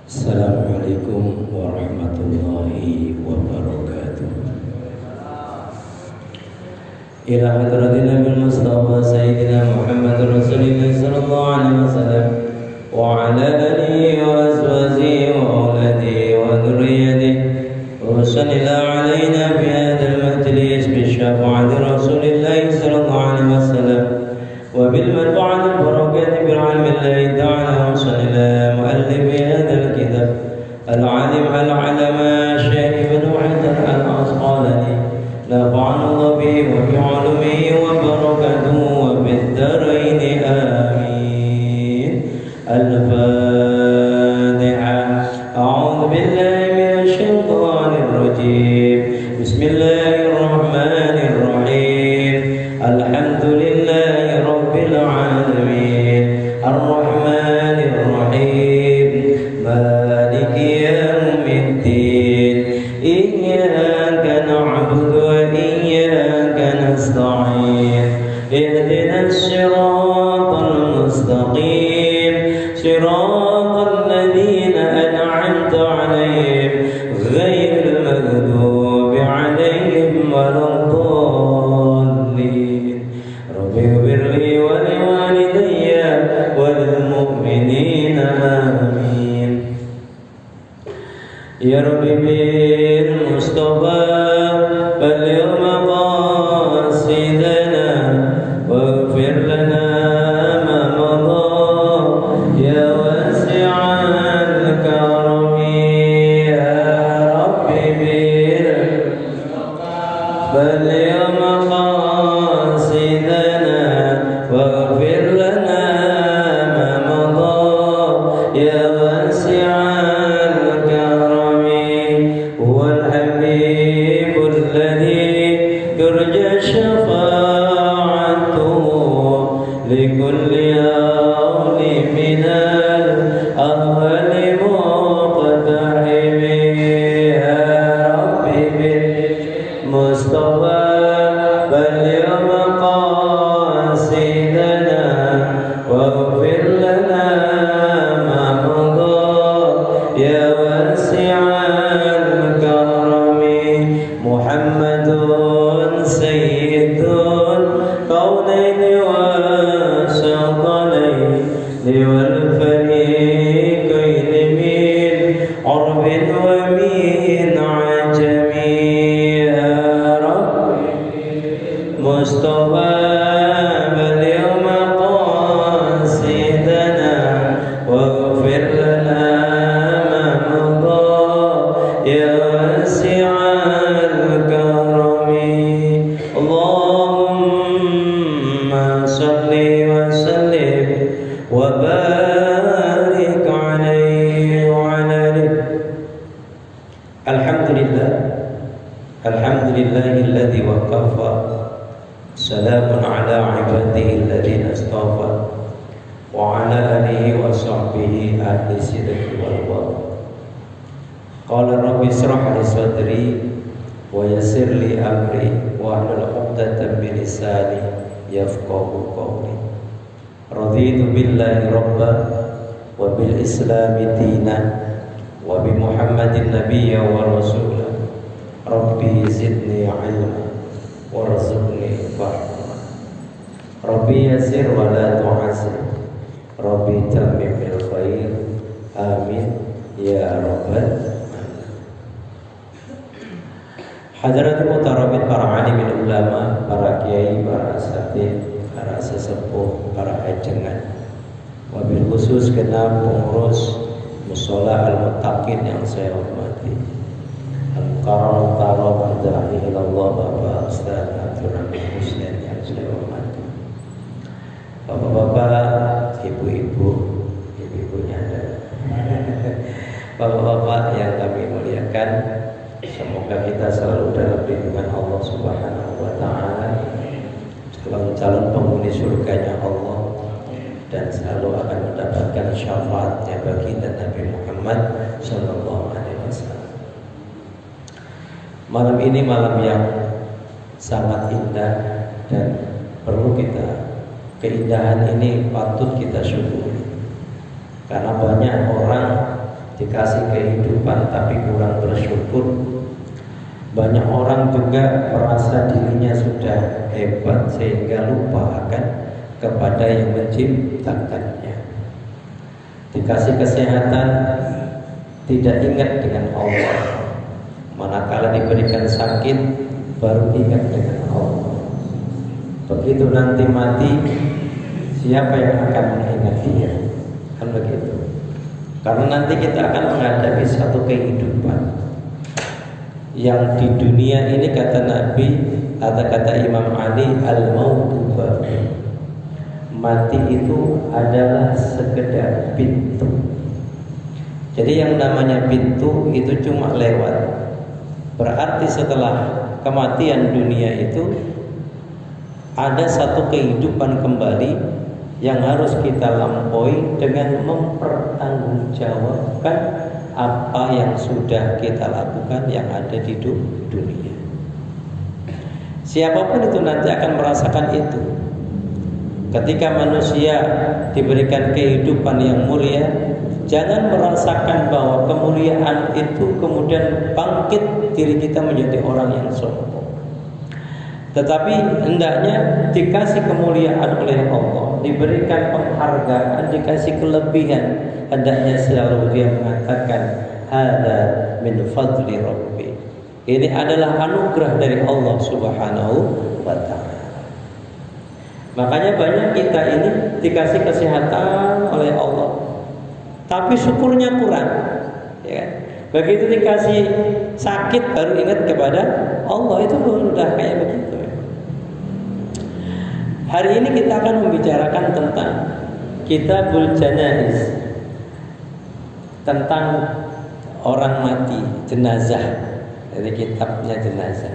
Assalamualaikum warahmatullahi wabarakatuh. Ila hadratin Nabi Mustafa Sayyidina Muhammad Rasulullah sallallahu alaihi wasallam wa ala alihi wa azwajihi wa auladihi wa dhurriyyatihi wa sallallahu alaina bi hadzal majlis bi syafaati Rasulillah sallallahu alaihi wasallam wa bil manfa'ati barakati bil ilmi Allah ta'ala wa sallallahu muallif hadzal kitab al-alim al-alama Syekh Ibnu Hajar al-Asqalani نفعنا الله به وبعلومه وبركاته وفي الدارين آمين. الفاتحة. أعوذ بالله من الشيطان الرجيم. بسم الله الرحمن الرحيم. الحمد لله رب العالمين الرحمن الرحيم مالك يوم الدين إياك نعبد وإياك نستعين اهدنا الصراط المستقيم صراط الذين أنعمت عليهم غير المغضوب عليهم ولا الضالين. رب اغفر لي ولوالدي وللمؤمنين آمين. يا رب بالمصطفى فاليوم قاصدنا واغفر لنا ما مضى يا واسع الكرم. يا رب بالمصطفى فاليوم قاصدنا واغفر لنا ما مضى يا واسع الكرم. هو الحبيب الذي ترجى شفاعته لكل يوم من الأهوال مقتحم. يا ربي بالمصطفى فاليوم قاصدنا واغفر لنا ما مضى يا واسع الكرم. محمد سيد الكونين والثقلين والفريقين من عرب ومن عجم. يا رب مصطفى فاليوم قاصدنا واغفر لنا ما مضى يا واسع الكرم. اللهم صل وسلم وبارك عليه وعلى آله. الحمد لله الذي وكفى سلام على عباده الذين اصطفى وعلى آله وصحبه أهل الصدق والوفاء. قال رب اشرح لي صدري ويسر لي أمري واحلل عقدة من لساني يفقهوا قولي. رضيت بالله ربا وبالإسلام دينا وبمحمد نبيا ورسولا. ربي زدني علما وارزقني فهما. ربي يسر ولا تعسر. ربي تمم بالخير. آمين يا رب العالمين. Hadirin mutarabit, para alimin ulama, para kiai, para asatidz, para sesepuh, para ajengan, wabil khusus genap pengurus Mushola Al-Muttaqin yang saya hormati, Al-Mukarram Mukarram Al-Da'i Ilallah Bapak Ustaz Abdul Rahim Muslim yang saya hormati, bapak-bapak, ibu-ibu, ibu-ibunya ada, bapak-bapak yang kami muliakan, semoga kita selalu dalam lindungan Allah Subhanahu wa Ta'ala, calon-calon penghuni surganya Allah, dan selalu akan mendapatkan syafaatnya baginda Nabi Muhammad Sallallahu Alaihi Wasallam. Malam ini malam yang sangat indah dan perlu kita, keindahan ini patut kita syukuri, karena banyak orang dikasih kehidupan tapi kurang bersyukur. Banyak orang juga merasa dirinya sudah hebat sehingga lupa akan kepada yang menciptakannya. Dikasih kesehatan tidak ingat dengan Allah. Manakala diberikan sakit baru ingat dengan Allah. Begitu nanti mati, siapa yang akan mengingat dia? Kan begitu. Karena nanti kita akan menghadapi satu kehidupan yang di dunia ini, kata Nabi, kata Imam Ali, al-mautu babun. Mati itu adalah sekedar pintu. Jadi yang namanya pintu itu cuma lewat. Berarti setelah kematian dunia itu ada satu kehidupan kembali yang harus kita lampaui dengan mempertanggungjawabkan apa yang sudah kita lakukan yang ada di dunia. Siapapun itu nanti akan merasakan itu. Ketika manusia diberikan kehidupan yang mulia, jangan merasakan bahwa kemuliaan itu kemudian bangkit diri kita menjadi orang yang sombong. Tetapi hendaknya dikasih kemuliaan oleh Allah, diberikan penghargaan, dikasih kelebihan, hendaknya selalu dia mengatakan hada min fadli rabbi. Ini adalah anugerah dari Allah Subhanahu wa ta'ala. Makanya banyak kita ini dikasih kesehatan oleh Allah, tapi syukurnya kurang, ya kan? Begitu dikasih sakit baru ingat kepada Allah, itu udah kayak begitu. Hari ini kita akan membicarakan tentang Kitabul Janaiz, tentang orang mati, jenazah. Jadi kitabnya jenazah.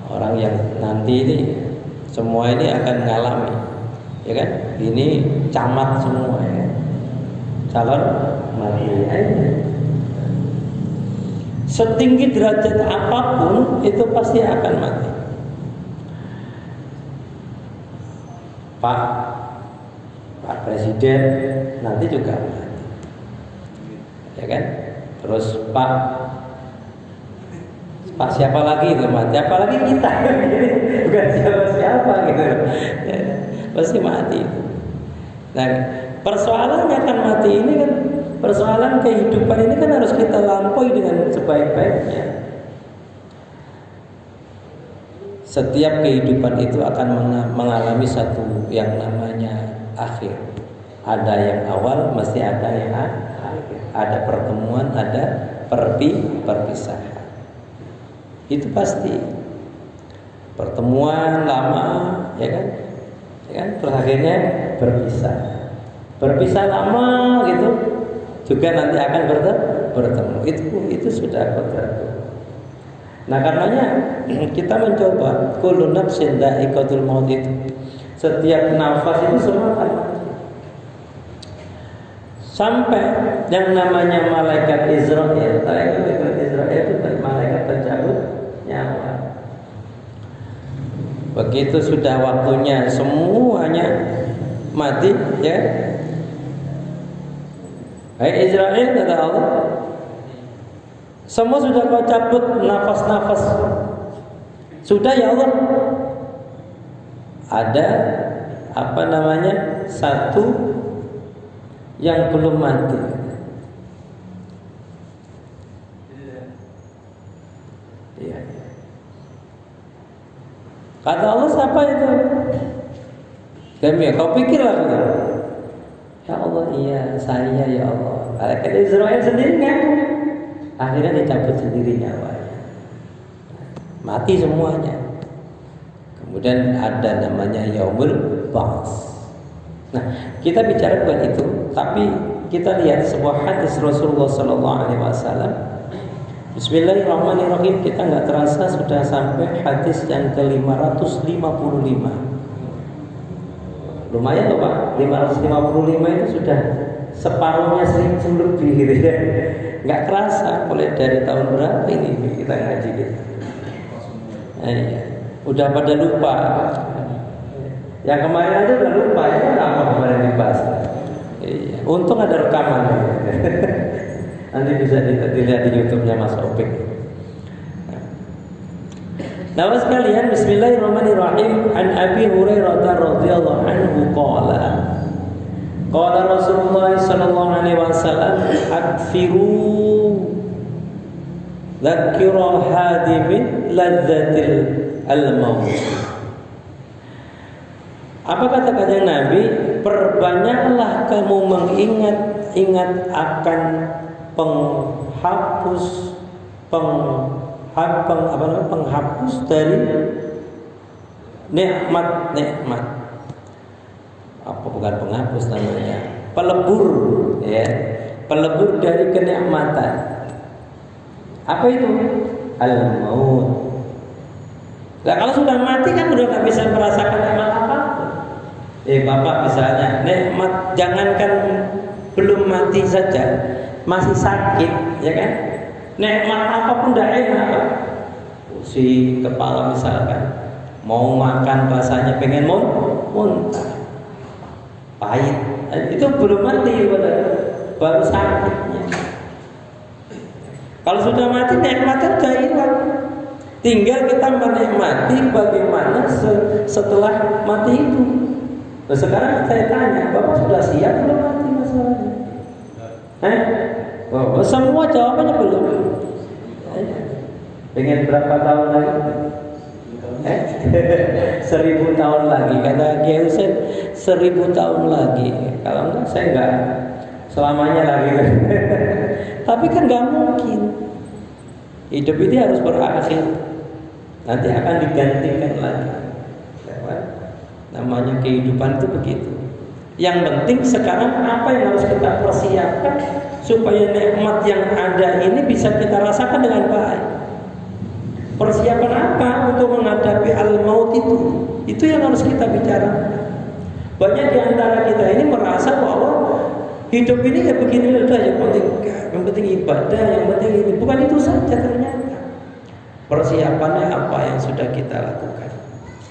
Orang yang nanti ini semua ini akan mengalami, ya kan? Ini camat semua, ya kan? Calon mati. Setinggi derajat apapun itu pasti akan mati. Pak Presiden nanti juga mati, ya kan? Terus Pak siapa lagi itu mati, apalagi kita, bukan siapa gitu, ya, pasti mati. Nah, persoalannya kan mati ini kan, persoalan kehidupan ini kan harus kita lampaui dengan sebaik-baiknya. Setiap kehidupan itu akan mengalami satu yang namanya akhir. Ada yang awal, mesti ada yang akhir. Ada pertemuan, ada perpisahan. Itu pasti. Pertemuan lama, ya kan? Ya kan? Terus akhirnya berpisah. Berpisah lama gitu, juga nanti akan bertemu. Itu sudah kodratul. Nah, karenanya kita mencoba kullu nafsin dha'iqatul maut itu. Setiap nafas itu semua akan mati. Sampai yang namanya malaikat Israel, malaikat Israel itu malaikat pencabut nyawa. Begitu sudah waktunya semuanya mati, ya. Hai Israel, kata Allah, semua sudah kau cabut nafas-nafas. Sudah ya Allah. Ada satu yang belum mati. Iya. Kata Allah, siapa itu? Kau pikirlah gitu. Ya Allah, iya saya ya Allah. Malaikat Israel sendiri ngaku. Akhirnya dicabut sendiri nyawanya, mati semuanya. Kemudian ada namanya Yaumul Ba'ts. Nah, kita bicara bukan itu, tapi kita lihat sebuah hadis Rasulullah SAW. Bismillahirrahmanirrahim. Kita nggak terasa sudah sampai hadis yang ke-555. Lumayan loh Pak, 555 itu sudah separuhnya 1000 lebih gitu ya. Nggak kerasa, mulai dari tahun berapa ini kita ngaji gitu. Iya. Udah pada lupa. Yang kemarin aja udah lupa, ya apa kemarin dibahas. Iya. Untung ada rekaman. Nanti bisa dilihat di YouTube-nya Mas Opik. Nah, sekalian, bismillahirrahmanirrahim. An Abi Hurairah radhiyallahu anhu qala Rasulullah sallallahu alaihi wasallam akfiru dzakira hadimin ladzatil al-maut. Apa kata kanjeng Nabi? Perbanyaklah kamu mengingat akan penghapus dari nikmat. Apa bukan penghapus namanya? Pelebur, ya. Pelebur dari kenikmatan. Apa itu? Al-maut. Nah, kalau sudah mati kan udah nggak bisa merasakan nikmat apa. Bapak misalnya, nikmat jangankan belum mati saja, masih sakit, ya kan? Nikmat apapun tidak enak. Si kepala misalkan mau makan rasanya pengen muntah, pahit. Itu belum mati, baru sakitnya. Kalau sudah mati nikmatnya sudah hilang. Tinggal kita menikmati bagaimana setelah mati itu. Nah, sekarang saya tanya, Bapak sudah siap belum mati masalahnya? Semua jawabannya belum. Pengen berapa tahun lagi? 1000 tahun lagi. Kata Kiai Husain, 1000 tahun lagi. Kalau enggak, saya enggak selamanya lagi. Tapi kan nggak mungkin. Hidup ini harus berakhir. Nanti akan digantikan lagi. Namanya kehidupan itu begitu. Yang penting sekarang apa yang harus kita persiapkan supaya nikmat yang ada ini bisa kita rasakan dengan baik. Persiapan apa untuk menghadapi al-maut itu? Itu yang harus kita bicarakan. Banyak di antara kita ini merasa bahwa hidup ini ya begini saja, yang penting ibadah, yang penting ini. Bukan itu saja ternyata. Persiapannya apa yang sudah kita lakukan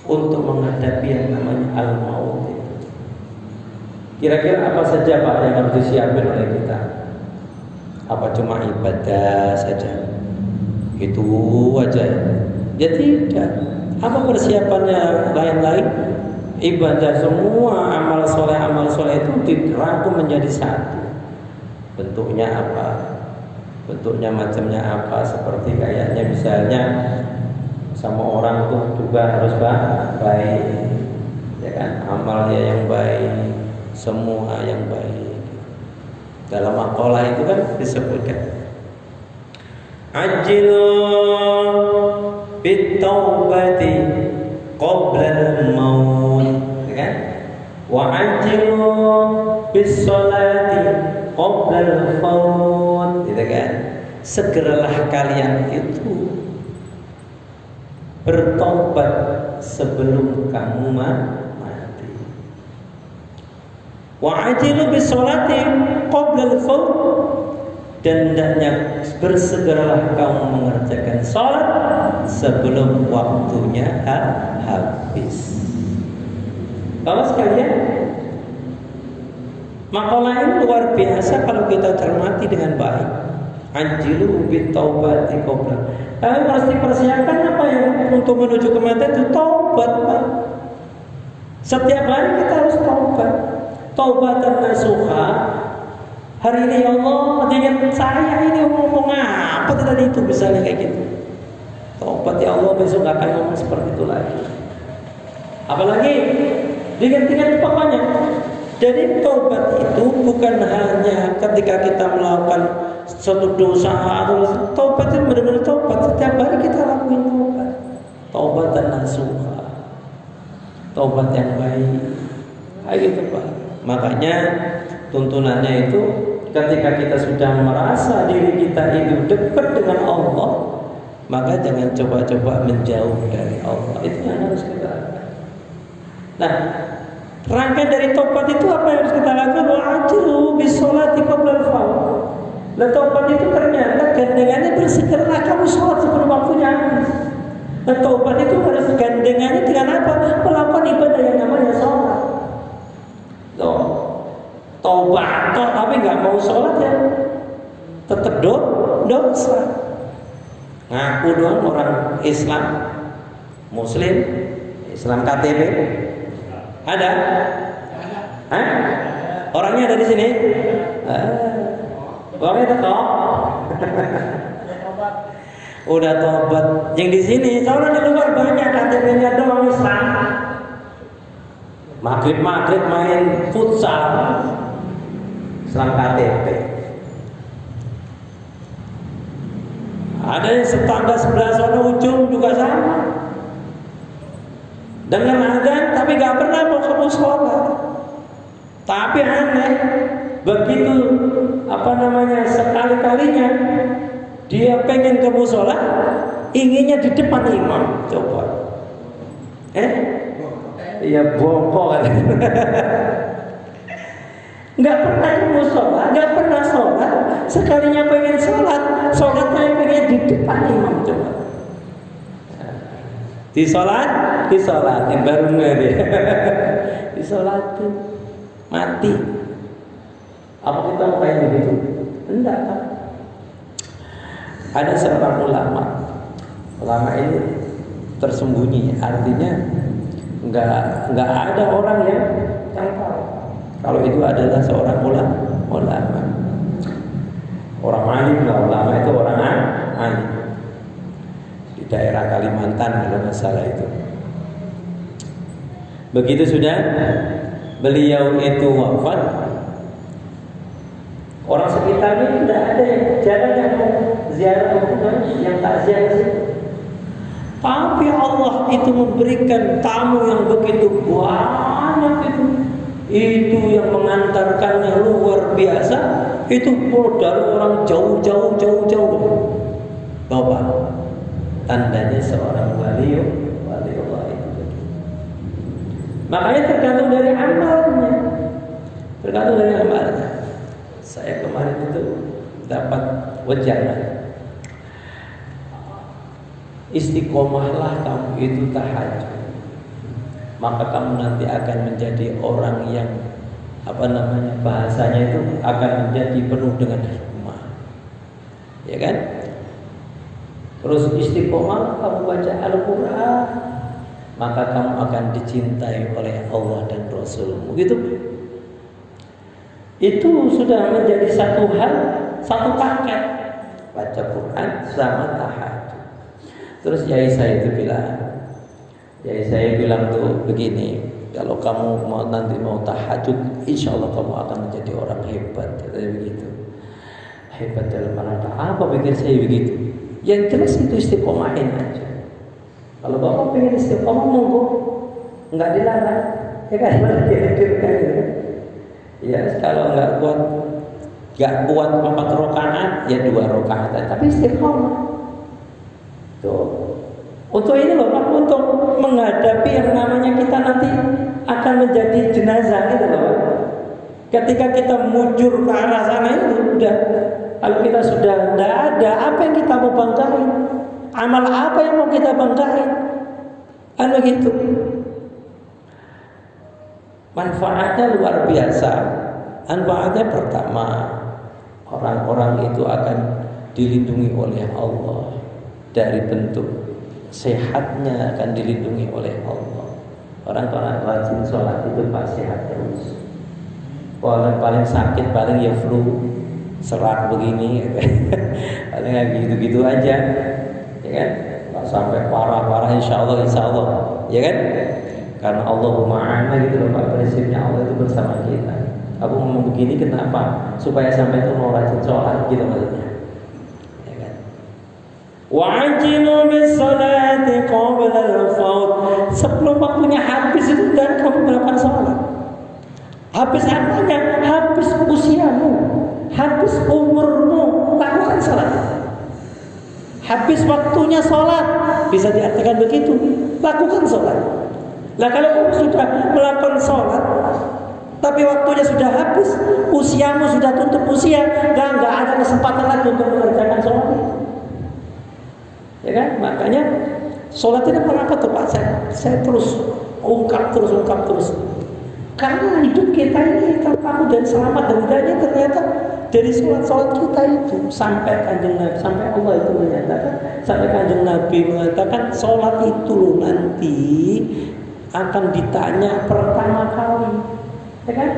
untuk menghadapi yang namanya al-maut itu. Kira-kira apa saja Pak yang harus disiapkan oleh kita? Apa cuma ibadah saja? Itu aja. Jadi tidak. Apa persiapannya lain-lain? Ibadah semua, amal soleh itu dirangkum menjadi satu. Bentuknya apa? Bentuknya macamnya apa? Seperti kayaknya misalnya sama orang tuh juga harus baik, ya kan? Amalnya yang baik, semua yang baik. Dalam maqalah itu kan disebutkan Ajilu bitaubati qabla al-maut, ya kan? Wa ajilu bis-sholati qabla al-maut, gitu kan? Segeralah kalian itu bertobat sebelum kamu mati. Wa ajilu bis-sholati qabla al-maut, dan hendaknya bersegeralah kamu mengerjakan salat sebelum waktunya habis. Kalau sekalian, makalah ini luar biasa kalau kita cermati dengan baik. Anjilu bitaubati qabla. Tapi harus dipersiapkan apa yang untuk menuju kematian itu taubat, Pak. Setiap hari kita harus taubat. Taubatan nasuha. Hari ini ya Allah, dengan saya ini ngomong apa tadi itu misalnya kayak gitu. Taubat ya Allah, besok gak akan ngomong seperti itu lagi. Apalagi digantikan pokoknya. Jadi taubat itu bukan hanya ketika kita melakukan suatu dosa atau taubat itu benar-benar taubat. Setiap hari kita lakuin taubat. Taubat dan nasuha. Taubat yang baik. Kayak gitu Pak. Makanya tuntunannya itu ketika kita sudah merasa diri kita itu dekat dengan Allah, maka jangan coba-coba menjauh dari Allah. Itu yang harus kita lakukan. Nah, rangkaian dari taubat itu apa yang harus kita lakukan? Wa'ajilu bis-sholati qabla al-fawt. Nah, taubat itu ternyata gandengannya bersegeralah kamu sholat sebelum waktunya habis. Nah, taubat itu harus gandengannya dengan apa? Melakukan ibadah yang namanya sholat. Taubat tapi nggak mau sholat ya tetap dosa. Ngaku doang orang Islam, Muslim, Islam KTP ada? Hah? Orangnya ada di sini? Orangnya tetap. Udah tobat. Yang di sini, soalnya di luar banyak KTP-nya doang Islam. Maghrib main futsal, Islam KTP. Ada yang tetangga sebelah sana ujung juga sama. Dengan azan tapi gak pernah mau ke musola. Tapi aneh, begitu sekali-kalinya dia pengen ke musola, inginnya di depan imam. Coba. Iya bongkok kan. Nggak pernah ke musola, nggak pernah sholat. Sekalinya pengen sholatnya pengen di depan imam. Coba. Disolatin baru ngeri. Disolatin mati. Apa kita mau kayak begitu? Enggak kan? Ada seorang ulama ini tersembunyi, artinya nggak ada orang yang tahu kalau itu adalah seorang ulama. Orang alim lah, ulama itu orang alim. Di daerah Kalimantan kalau nggak salah itu. Begitu sudah beliau itu wafat, orang sekitarnya tidak ada yang jarang yang ziarah yang takziah ke situ. Tapi Allah itu memberikan tamu yang begitu banyak itu yang mengantarkannya luar biasa. Itu dari orang jauh. Bapak, tandanya seorang wali Allah itu begitu. Makanya tergantung dari amalnya. Saya kemarin itu dapat wejangan. Istiqomahlah kamu itu tahajud, maka kamu nanti akan menjadi orang yang bahasanya itu akan menjadi penuh dengan hikmah, ya kan? Terus istiqomah kamu baca Al-Quran, maka kamu akan dicintai oleh Allah dan Rasulmu. Gitu. Itu sudah menjadi satu paket, baca Quran sama tahajud. Terus yai saya bilang tuh begini, kalau kamu nanti mau tahajud, insya Allah kamu akan menjadi orang hebat. Katanya begitu. Hebat dalam apa? Pikir saya begitu. Yang jelas itu istiqomahin aja. Kalau bapak pengen istiqomah, monggo, nggak dilarang, ya kan? Ya kalau nggak kuat 4 rakaat, ya 2 rakaat. Tapi istiqomah. Untuk ini loh Pak, untuk menghadapi yang namanya kita nanti akan menjadi jenazah gitu loh Pak. Ketika kita mujur ke arah sana itu udah, kalau kita sudah tidak ada, apa yang kita mau banggain? Amal apa yang mau kita banggain? Kan begitu. Manfaatnya luar biasa. Manfaatnya pertama, orang-orang itu akan dilindungi oleh Allah. Dari bentuk sehatnya akan dilindungi oleh Allah. Orang-orang rajin sholat itu pasti sehat terus. Paling sakit paling ya flu, serak begini, paling gitu-gitu aja, ya kan? Nggak sampai parah-parah, insya Allah, ya kan? Karena Allahumma ma'ana gitu loh Pak, prinsipnya Allah itu bersama kita. Aku ngomong begini kenapa? Supaya sampai itu mau rajin sholat gitu maksudnya. Wa'ajilu bis-salati qabla al-fawt. Sebelum waktunya habis itu dan kamu melakukan sholat. Habis apanya? Habis usiamu, habis umurmu, lakukan sholat. Habis waktunya sholat, bisa diartikan begitu, lakukan sholat. Nah kalau kamu sudah melakukan sholat, tapi waktunya sudah habis, usiamu sudah tutup usia, dan nggak ada kesempatan lagi untuk mengerjakan sholat. Ya kan? Makanya sholat ini apa tuh Pak? Saya terus ungkap terus. Karena hidup kita ini terpaku dan selamat dan hidayahnya ternyata dari sholat kita itu. Sampai Kanjeng Nabi, sampai Allah itu menyatakan, sampai Kanjeng Nabi mengatakan sholat itu loh nanti akan ditanya pertama kali, ya kan?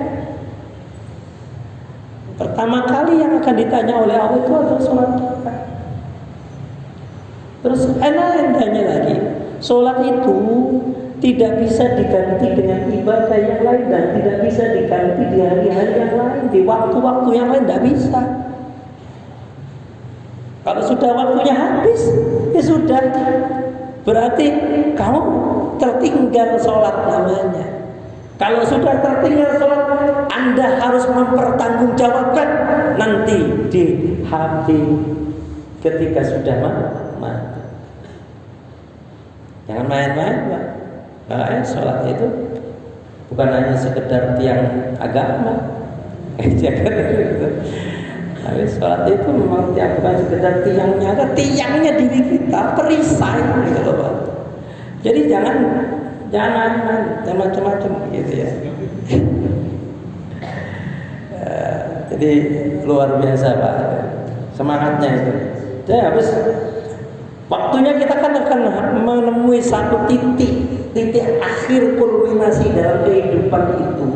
Pertama kali yang akan ditanya oleh Allah itu adalah sholat kita. Terus endahnya lagi, sholat itu tidak bisa diganti dengan ibadah yang lain dan tidak bisa diganti di hari-hari yang lain, di waktu-waktu yang lain tidak bisa. Kalau sudah waktunya habis, ya sudah. Berarti kamu tertinggal sholat namanya. Kalau sudah tertinggal sholat, Anda harus mempertanggungjawabkan nanti di hati ketika sudah mati. Jangan main-main, Pak. Sholat itu bukan hanya sekedar tiang agama. Jangan gitu. Tapi sholat itu memang bukan sekedar tiangnya, ada tiangnya diri kita, perisai gitu loh, Pak. Jadi jangan macam-macam gitu ya. Jadi luar biasa, Pak, semangatnya itu. Jadi habis waktunya kita kan akan menemui satu titik akhir kulminasi dalam kehidupan itu.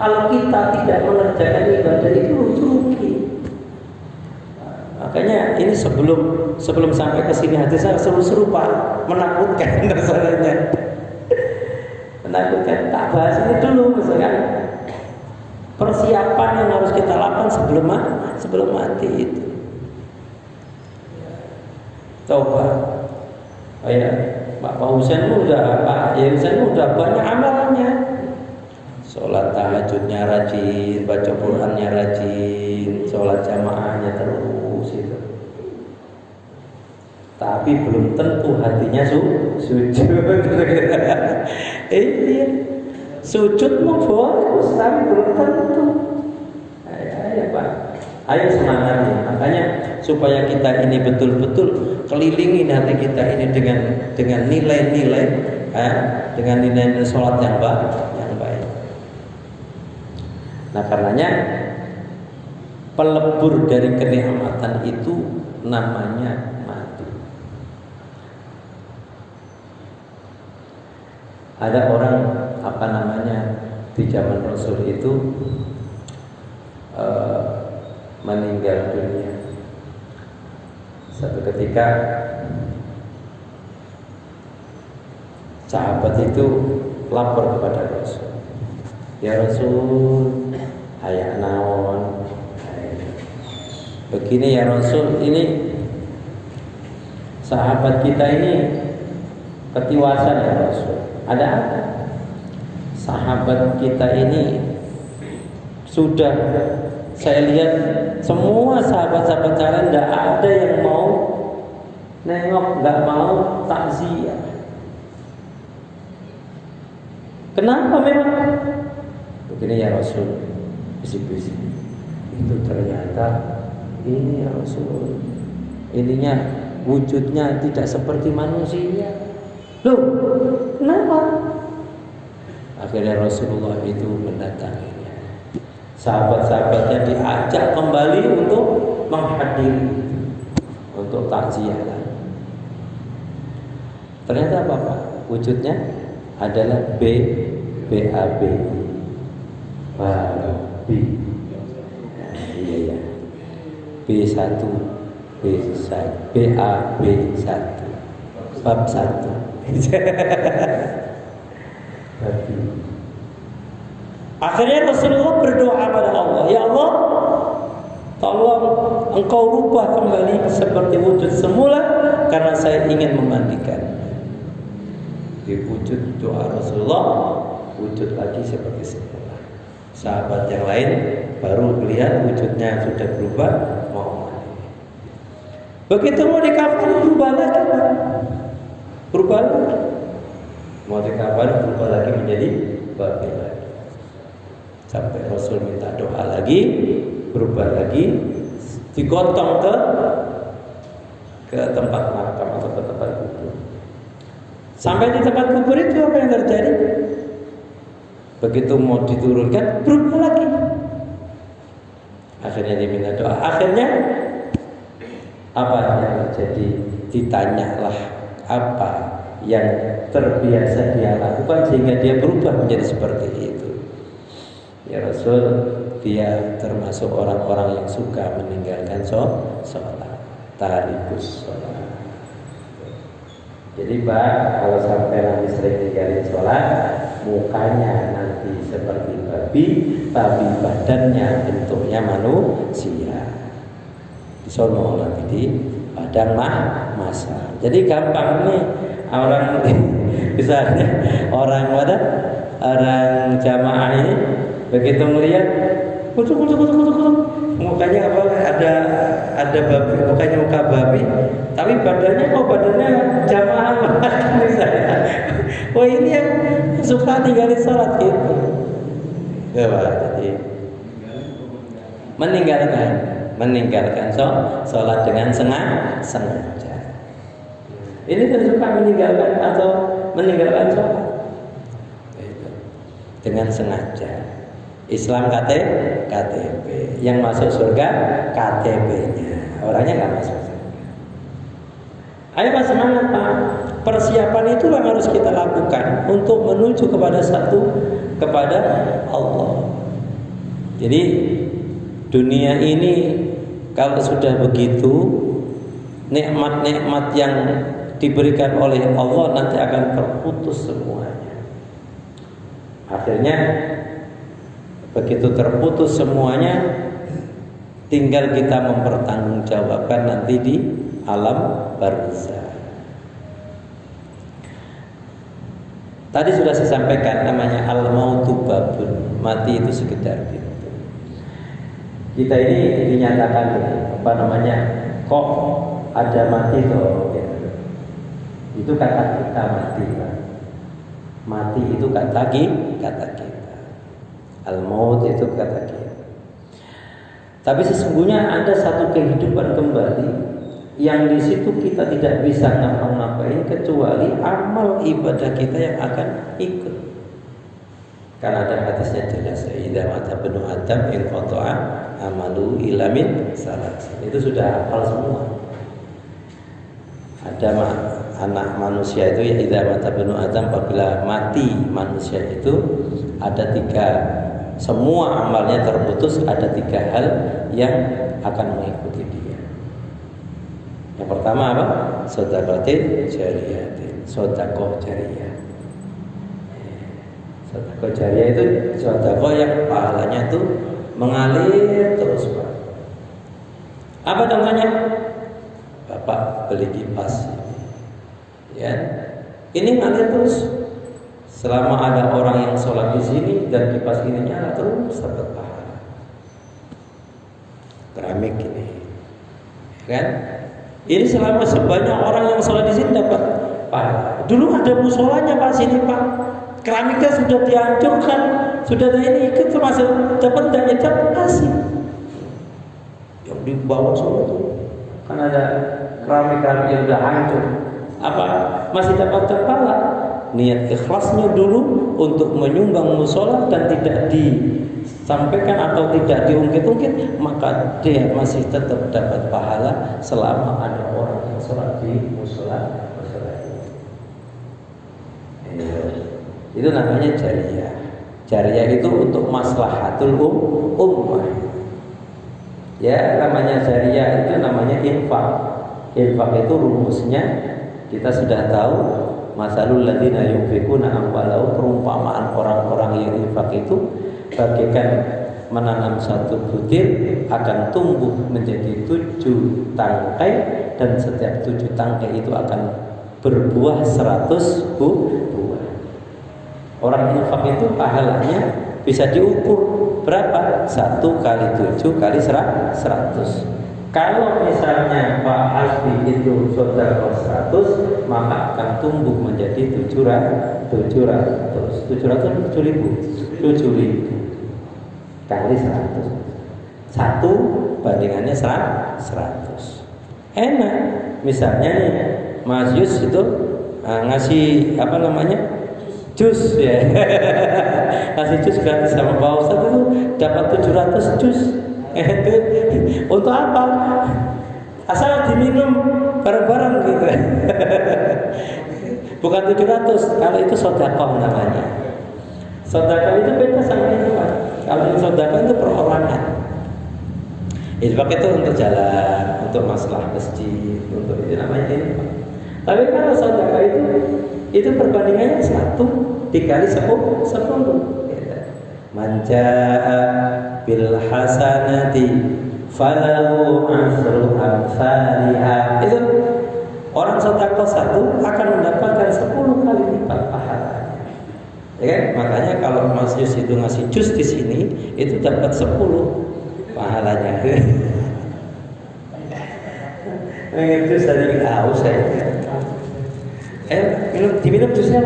Kalau kita tidak mengerjakan ibadah itu rugi. Makanya ini sebelum sampai ke sini hati saya seru-seru, Pak, menakutkan rasanya. Menakutkan. Tak bahas ini dulu, misalkan persiapan yang harus kita lakukan sebelum mati itu. Coba, Pak Husain udah banyak amalannya. Sholat tahajudnya rajin, baca Qurannya rajin, sholat jamaahnya terus itu. Tapi belum tentu hatinya sujud. Iya, sujud mau fokus, tapi belum tentu. Ayo Pak, ayo semangat ya. Makanya supaya kita ini betul-betul kelilingi hati kita ini dengan nilai-nilai, dengan nilai sholat yang baik. Nah karenanya pelebur dari kenikmatan itu namanya mati. Ada orang di zaman Rasul itu meninggal dunia. Satu ketika sahabat itu lapor kepada Rasul, ya Rasul, ayak naon begini ya Rasul, ini sahabat kita ini ketiwasan ya Rasul. Ada apa? Sahabat kita ini sudah, saya lihat semua sahabat-sahabat kalian tidak ada yang mau nengok, nggak mau takziah. Kenapa memang? Begini ya Rasul, bisik-bisik. Itu ternyata ini ya Rasul, ininya wujudnya tidak seperti manusia. Loh, kenapa? Akhirnya Rasulullah itu mendatanginya. Sahabat-sahabatnya diajak kembali untuk menghadiri, untuk takziah. Ternyata apa Pak? Wujudnya adalah BAB. B. Iya. B1, BAB1, bab 1. Akhirnya Rasulullah berdoa pada Allah, ya Allah, tolong Engkau rubah kembali seperti wujud semula karena saya ingin memandikan. Di wujud doa Rasulullah, wujud lagi seperti semula. Sahabat yang lain baru melihat wujudnya sudah berubah, mau mandi. Begitu mau dikafani berubah lagi, berubah lagi. Mau dikafani berubah lagi menjadi babi lagi. Sampai Rasul minta doa lagi, berubah lagi, digotong ke tempat makam atau ke tempat kubur. Sampai di tempat kubur itu apa yang terjadi? Begitu mau diturunkan berubah lagi. Akhirnya diminta doa. Akhirnya apa yang terjadi? Ditanyalah apa yang terbiasa dia lakukan sehingga dia berubah menjadi seperti itu. Ya Rasul, dia termasuk orang-orang yang suka meninggalkan sholat, tarikus sholat. Jadi Pak, kalau sampai nanti sering tinggalin sholat, mukanya nanti seperti babi, tapi badannya bentuknya manusia. Disono nanti di padang masa. Jadi gampang nih orang misalnya orang jamaah ini begitu melihat kucuk mukanya apa ada babi, mukanya muka babi, tapi badannya jamaah misalnya. Oh ini yang suka tinggalin sholat gitu. Jadi meninggalkan sholat dengan sengaja. Ini kan suka meninggalkan sholat dengan sengaja. Islam KTP, yang masuk surga KTP-nya, orangnya nggak masuk surga. Ayo Pak, semangat Pak. Persiapan itulah yang harus kita lakukan untuk menuju kepada Allah. Jadi dunia ini kalau sudah begitu, nikmat-nikmat yang diberikan oleh Allah nanti akan terputus semuanya. Akhirnya begitu terputus semuanya, tinggal kita mempertanggungjawabkan nanti di alam barzakh. Tadi sudah saya sampaikan namanya al-mautu babun, mati itu sekedar pintu. Kita ini dinyatakan kok ada mati toh? Itu kata kita mati, Pak. Mati itu kata kita. Al-maut itu kata kita. Tapi sesungguhnya ada satu kehidupan kembali yang di situ kita tidak bisa ngapa-ngapain kecuali amal ibadah kita yang akan ikut. Karena ada hadisnya jelas, idza mata ibnu adam in qata'a amalu illa min salat. Itu sudah hafal semua. Ada anak manusia itu ya idza mata ibnu adam, apabila mati manusia itu ada tiga, semua amalnya terputus, ada tiga hal yang akan mengikuti dia. Yang pertama apa? Sedekah jariyah. Sedekah jariyah. Sedekah jariyah itu sedekah yang pahalanya itu mengalir terus, Pak. Apa contohnya? Bapak beli kipas, ya, ini ngalir terus. Selama ada orang yang sholat di sini dan kipas ini nyala terus, dapat pahala. Keramik ini, kan? Ini selama sebanyak orang yang sholat di sini dapat pahala. Dulu ada musolanya Pak sini Pak, keramiknya sudah dihancurkan, sudah ada ini ikut termasuk dapat tidak dapat kasih. Yang dibawa semua itu kan ada keramik yang sudah hancur, apa masih dapat pahala? Niat ikhlasnya dulu untuk menyumbang musola dan tidak disampaikan atau tidak diungkit-ungkit, maka dia masih tetap dapat pahala selama ada orang yang sholat di musola itu. Itu namanya jariyah. Jariyah itu untuk maslahatul ummah. Ya, namanya jariyah itu namanya infak. Infak itu rumusnya kita sudah tahu. Masalul ladzina yunfikuna amwalahum, perumpamaan orang-orang yang infak itu bagaikan menanam satu butir akan tumbuh menjadi 7 tangkai, dan setiap 7 tangkai itu akan berbuah 100 buah. Orang infak itu pahalanya bisa diukur berapa? 1 kali 7 kali 100. Kalau misalnya Pak Hasbi itu sedekah 100, maka akan tumbuh menjadi 700 ribu kali 100. 1 bandingannya 100. Enak. Misalnya nih Mas Yus itu ngasih apa namanya? jus ya. Ngasih jus gratis sama Pak Ustadz itu dapat 700 jus. Untuk apa? Asal diminum bareng-bareng gitu. Bukan 700, kalau itu sedekah namanya. Sedekah itu beda sama infak. Kalau sedekah itu perorangan. Infak itu untuk jalan, untuk masalah masjid, untuk itu namanya infak. Tapi kalau sedekah itu perbandingannya 1 dikali 10. Manja bil hasanati falahu asru amsalha. Itu orang sedekah 1 akan mendapatkan 10 kali lipat pahalanya. Ya kan? Makanya kalau Mas Yus itu ngasih jus di sini itu dapat 10 pahalanya. Itu tadi haus saya. Diminum jusnya.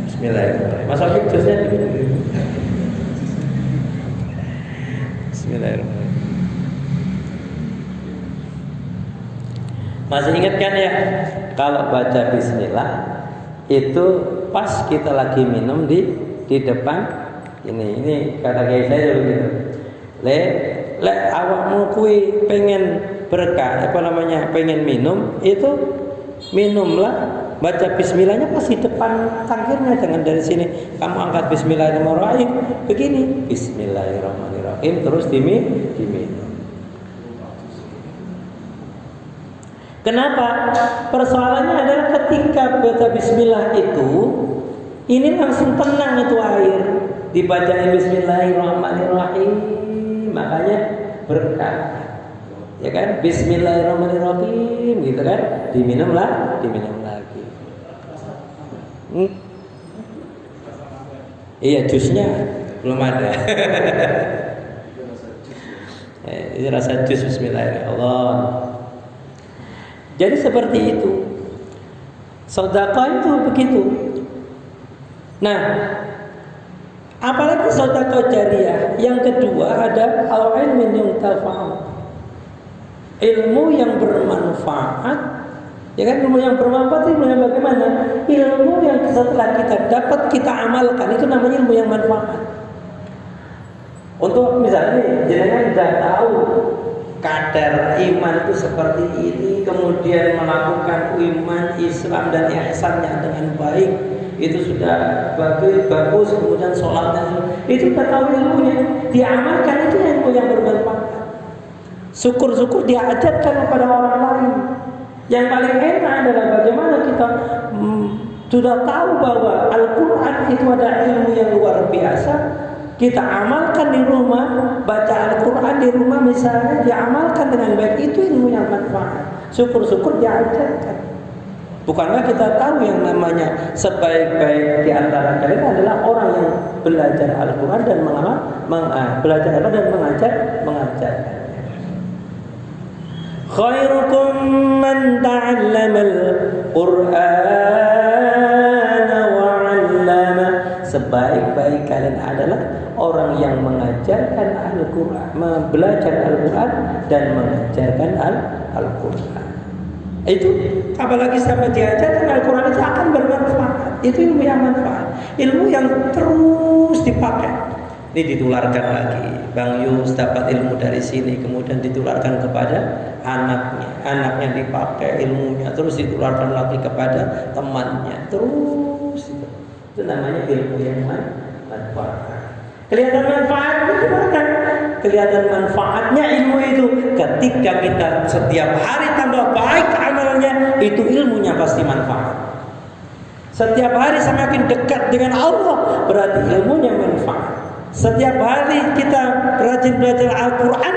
Bismillahirrahmanirrahim. Mas Afif jusnya diminum. Bismillahirrahmanirrahim. Masih ingat kan ya, kalau baca bismillah itu pas kita lagi minum di depan ini kata kiai saya dulu gitu. Le awakmu kui pengen berkah pengen minum, itu minumlah baca bismillahnya pas di depan tangkirnya, jangan dari sini kamu angkat bismillahirrahmanirrahim begini, bismillahirrahmanirrahim terus diminum. Kenapa? Persoalannya adalah ketika baca bismillah itu ini langsung tenang itu air, dibacain bismillahirrahmanirrahim, makanya berkah. Ya kan? Bismillahirrahmanirrahim gitu kan? Diminum lagi. Iya, jusnya belum ada. Ini rasa jus bismillahirrahmanirrahim. Jadi seperti itu. Sedekah itu begitu. Nah, apalagi sedekah jariyah. Yang kedua ada al-ilmu yuntafa'u. Ilmu yang bermanfaat. Ya kan, ilmu yang bermanfaat, ilmu yang bagaimana? Ilmu yang setelah kita dapat kita amalkan, itu namanya ilmu yang manfaat. Untuk misalnya jenengan sudah tahu kadar iman itu seperti ini, kemudian melakukan iman, Islam dan ihsannya dengan baik, itu sudah bagus, kemudian sholatnya itu sudah tahu ilmunya, diamalkan, itu ilmu yang bermanfaat. Syukur-syukur diajarkan kepada orang lain. Yang paling enak adalah bagaimana kita sudah tahu bahwa Al-Quran itu ada ilmu yang luar biasa, kita amalkan di rumah, baca Al-Quran di rumah misalnya, diamalkan dengan baik, itu ilmu yang manfaat. Syukur-syukur diajarkan. Bukanlah kita tahu yang namanya sebaik-baik di antara kalian adalah orang yang belajar Al-Quran dan belajar Al-Quran dan mengajarkan. Khairukum man ta'allama al-Qur'ana wa 'allama. Sebaik-baik kalian adalah orang yang mengajarkan Al-Qur'an, belajar Al-Qur'an dan mengajarkan Al-Qur'an. Itu apalagi sampai diajarkan Al-Qur'an itu akan bermanfaat. Itu ilmu yang manfaat. Ilmu yang terus dipakai. Ini ditularkan lagi. Bang Yus dapat ilmu dari sini, kemudian ditularkan kepada anaknya. Anaknya dipakai ilmunya, terus ditularkan lagi kepada temannya. Terus itu namanya ilmu yang manfaat. Kelihatan manfaatnya gimana? Kelihatan manfaatnya ilmu itu ketika kita setiap hari tambah baik amalnya, itu ilmunya pasti manfaat. Setiap hari semakin dekat dengan Allah, berarti ilmunya manfaat. Setiap hari kita rajin belajar Al-Quran,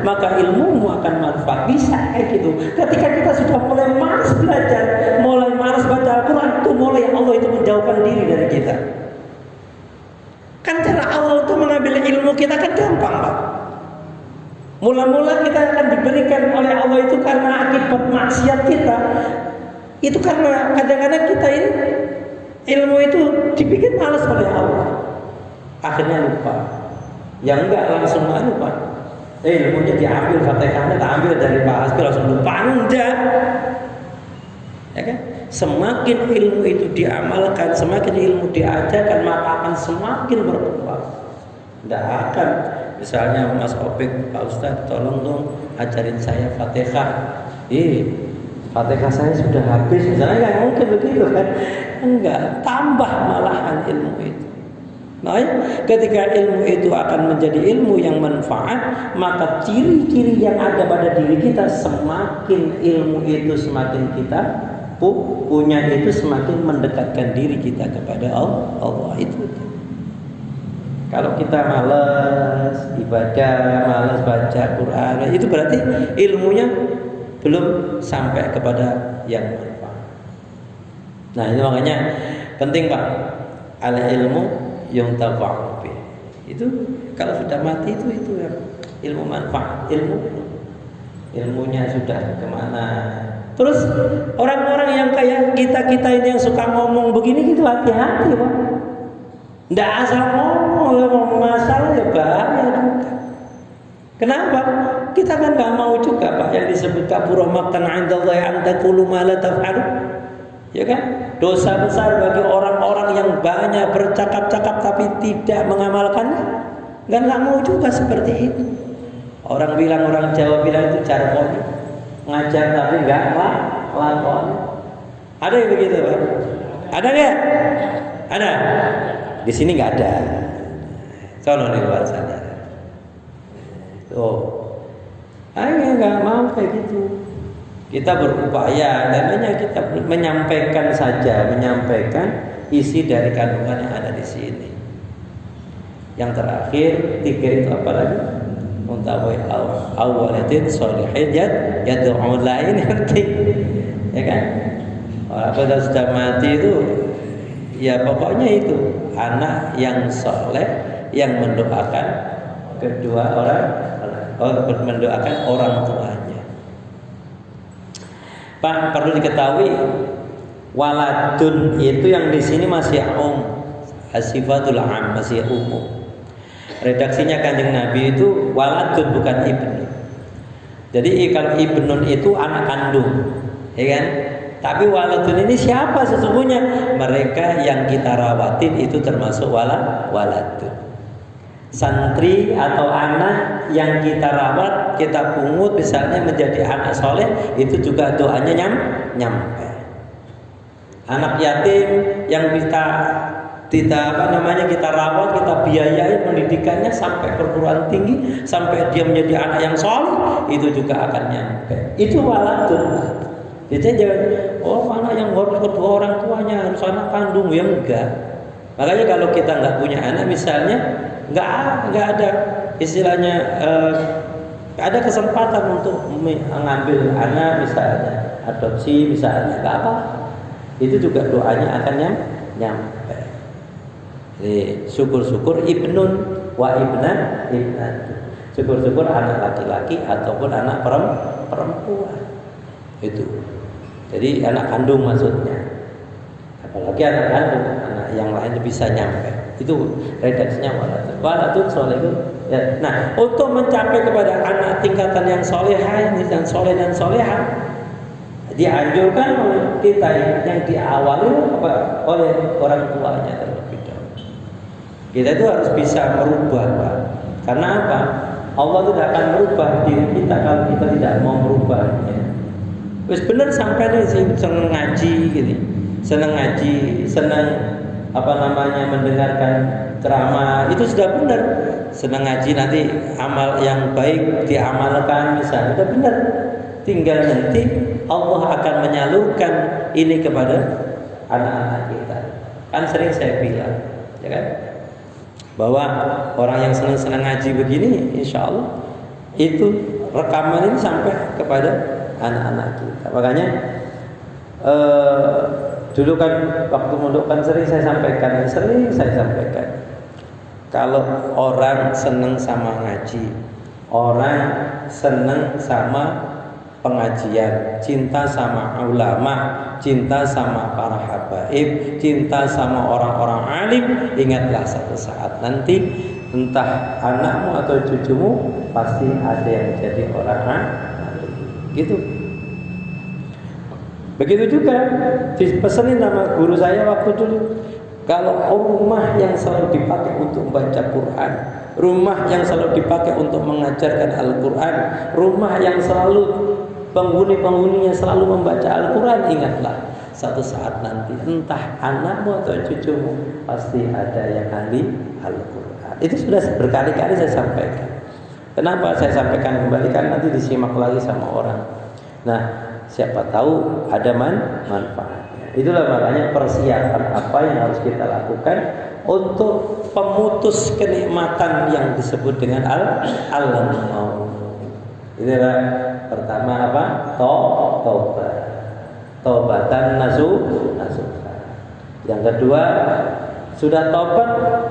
maka ilmumu akan manfaat. Bisa kayak gitu. Ketika kita sudah mulai malas belajar, mulai malas baca Al-Quran, itu mulai Allah itu menjauhkan diri dari kita. Kan cara Allah itu mengambil ilmu kita kan gampang, Pak. Mula-mula kita akan diberikan oleh Allah itu karena akibat maksiat kita. Itu karena kadang-kadang kita ini ilmu itu dibikin malas oleh Allah. Akhirnya lupa. Yang enggak langsung lupa. Ilmunya diambil, Fatihahnya tak ambil dari Pak Hasbi langsung lupa. Enggak. Ya kan? Semakin ilmu itu diamalkan, semakin ilmu diajarkan, maka akan semakin berkembang. Tidak akan, misalnya Mas Opik, Pak Ustadz, tolong dong ajarin saya Fatihah. Fatihah saya sudah habis, misalnya nggak mungkin begitu kan? Enggak, tambah malahan ilmu itu. Makanya ketika ilmu itu akan menjadi ilmu yang manfaat, maka ciri-ciri yang ada pada diri kita, semakin ilmu itu semakin kita punya itu, semakin mendekatkan diri kita kepada Allah itu. Kalau kita malas ibadah, malas baca Quran, itu berarti ilmunya belum sampai kepada yang manfaat. Nah, ini makanya penting Pak, al ilmu yang tafa'u bih. Itu kalau sudah mati itu ilmu manfaat, ilmunya sudah kemana. Terus orang-orang yang kayak kita ini yang suka ngomong begini gitu, hati-hati Pak. Nggak asal ngomong masalah ya bahaya juga. Kenapa? Kita kan nggak mau juga Pak yang disebut kabura maqtan 'indallahi an taqulu ma la taf'alu. Ya kan? Dosa besar bagi orang-orang yang banyak bercakap-cakap tapi tidak mengamalkannya. Nggak mau juga seperti itu. Orang Jawa bilang itu jargon, ngajar tapi nggak lakon. Ada yang begitu Pak? Ada nggak? Ada? Di sini nggak ada. Sono di luar sana. Ayo nggak mau kayak gitu. Kita berupaya, namanya kita menyampaikan saja, menyampaikan isi dari kandungan yang ada di sini. Yang terakhir 3 itu apa lagi? Muntawi awwalatin sholihin yad'u lain nanti, ya kan? Kalau sudah mati itu, ya pokoknya itu anak yang soleh yang mendoakan kedua mendoakan orang tuanya. Pak, perlu diketahui waladun itu yang di sini masih sifatul am, masih umum. Redaksinya Kanjeng Nabi itu waladun bukan ibnu. Jadi kalau ibnun itu anak kandung, ya kan? Tapi waladun ini siapa sesungguhnya? Mereka yang kita rawatin itu termasuk waladun. Santri atau anak yang kita rawat, kita pungut misalnya menjadi anak soleh, itu juga doanya nyampe. Anak yatim yang kita kita rawat, kita biayai pendidikannya sampai perguruan tinggi, sampai dia menjadi anak yang soleh, itu juga akan nyampe. Itu waladun. Jadi jangan anak yang harus kedua orang tuanya, harus anak kandung, ya enggak. Makanya kalau kita nggak punya anak misalnya, nggak ada istilahnya ada kesempatan untuk mengambil anak misalnya, adopsi misalnya, nggak apa, itu juga doanya akan nyampe. Jadi syukur-syukur ibnun wa ibnat, syukur-syukur anak laki-laki ataupun anak perempuan itu. Jadi anak kandung maksudnya, apalagi anak kandung, anak yang lain bisa nyampe. Itu redaksinya waladun solehun. Ya. Nah, untuk mencapai kepada anak tingkatan yang solehah ini dan soleh dan solehah, dianjurkan oleh kita yang diawali oleh orang tuanya terlebih dahulu. Kita itu harus bisa merubah, Pak. Karena apa? Allah tidak akan merubah diri kita kalau kita tidak mau merubahnya. Wis bener sampai nih seneng ngaji gitu, seneng ngaji, seneng mendengarkan ceramah, itu sudah benar. Senang ngaji nanti amal yang baik diamalkan misalnya, sudah benar. Tinggal nanti Allah akan menyalurkan ini kepada anak-anak kita. Kan sering saya bilang, ya kan, bahwa orang yang senang ngaji begini, insya Allah itu rekaman ini sampai kepada anak-anak kita. Makanya dulu kan waktu mondok sering saya sampaikan, kalau orang senang sama ngaji, orang senang sama pengajian, cinta sama ulama, cinta sama para habaib, cinta sama orang-orang alim, ingatlah satu saat nanti entah anakmu atau cucumu pasti ada yang jadi orang alim. Gitu. Begitu juga dipesenin sama guru saya waktu dulu, kalau rumah yang selalu dipakai untuk membaca Quran, rumah yang selalu dipakai untuk mengajarkan Al-Quran, rumah yang selalu penghuni-penghuninya selalu membaca Al-Quran, ingatlah satu saat nanti entah anakmu atau cucumu pasti ada yang ahli Al-Quran. Itu sudah berkali-kali saya sampaikan. Kenapa saya sampaikan kembali? Kan nanti disimak lagi sama orang. Nah, siapa tahu ada manfaatnya. Itulah makanya persiapan apa yang harus kita lakukan untuk pemutus kenikmatan yang disebut dengan al-maut. Itulah pertama apa? Taubat. Taubatan nasuha. Yang kedua, sudah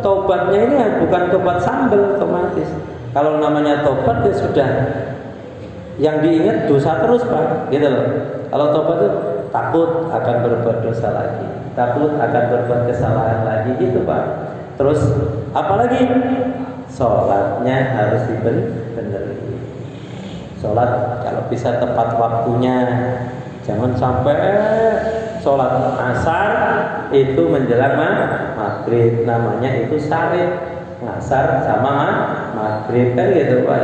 taubatnya ini bukan tobat sambel otomatis. Kalau namanya tobat ya sudah, yang diingat dosa terus Pak, gitu loh. Kalau tobat itu takut akan berbuat dosa lagi, takut akan berbuat kesalahan lagi, gitu Pak. Terus apalagi sholatnya harus dibenerin. Sholat kalau bisa tepat waktunya, jangan sampai sholat asar itu menjelang maghrib, namanya itu syarif. Asar sama maghrib kan gitu Pak.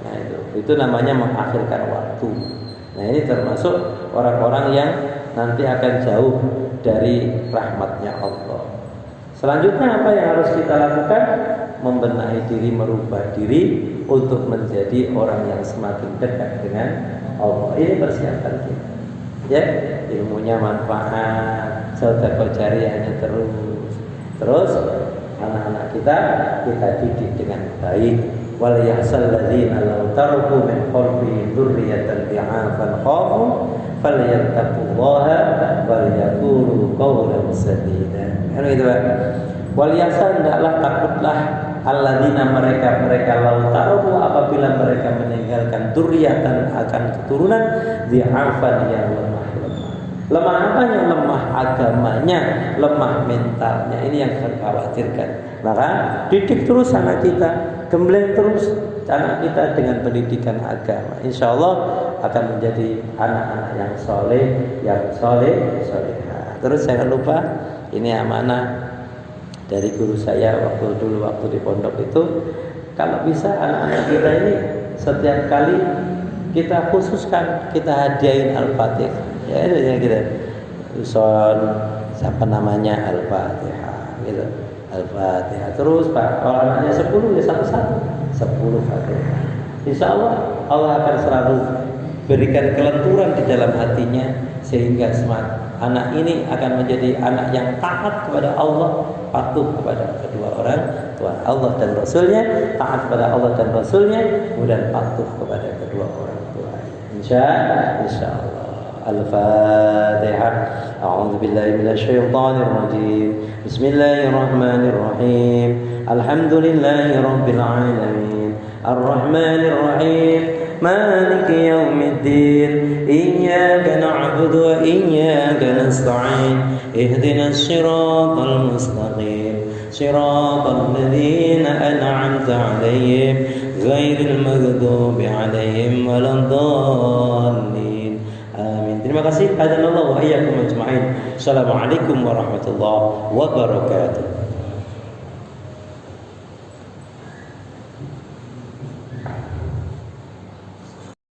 Nah itu namanya mengakhirkan waktu. Nah ini termasuk orang-orang yang nanti akan jauh dari rahmatnya Allah. Selanjutnya apa yang harus kita lakukan? Membenahi diri, merubah diri untuk menjadi orang yang semakin dekat dengan Allah. Ini persiapan kita. Ya, ilmunya manfaat, sedekah jariyahnya terus anak-anak kita didik dengan baik. Wal yahsal ladzina law taraku min qalbihim dzurriyyatan bi'afan khafu falyattaqullaha wal yaqulu qawlan sadida. Kan gitu Pak. Wal yahsal, hendaklah takutlah alladzina mereka law taraku apabila mereka meninggalkan dzurriyyatan akan keturunan bi'afan yang lemah. Lemah apanya? Lemah agamanya, lemah mentalnya. Ini yang saya khawatirkan. Maka didik terus anak kita, gembleng terus anak kita dengan pendidikan agama. Insya Allah akan menjadi anak-anak yang soleh. Terus jangan lupa, ini amanah dari guru saya waktu di pondok itu. Kalau bisa anak-anak kita ini setiap kali kita khususkan, kita hadiahin Al-Fatihah. Ya kita usul siapa namanya Al-Fatihah gitu. Al-Fatihah terus Pak. Kalau anaknya 10 ya satu-satu 10 Fatihah. Insya Allah akan selalu berikan kelenturan di dalam hatinya sehingga anak ini akan menjadi anak yang taat kepada Allah, patuh kepada kedua orang tua Allah dan Rasulnya, taat kepada Allah dan Rasulnya, kemudian patuh kepada kedua orang tua. Insya Allah. Al-Fatihah. A'udzu billahi minasyaitonir rajim. Bismillahirrahmanirrahim. Alhamdulillahi rabbil alamin. Arrahmanir rahim. Maliki yaumiddin. Iyyaka na'budu wa iyyaka nasta'in. Ihdinas siratal mustaqim. Siratal ladzina an'amta 'alaihim ghairil maghdubi 'alaihim waladdallin. Terima kasih. Hadanallahu wa iyyakum ajma'in. Assalamualaikum warahmatullahi wabarakatuh.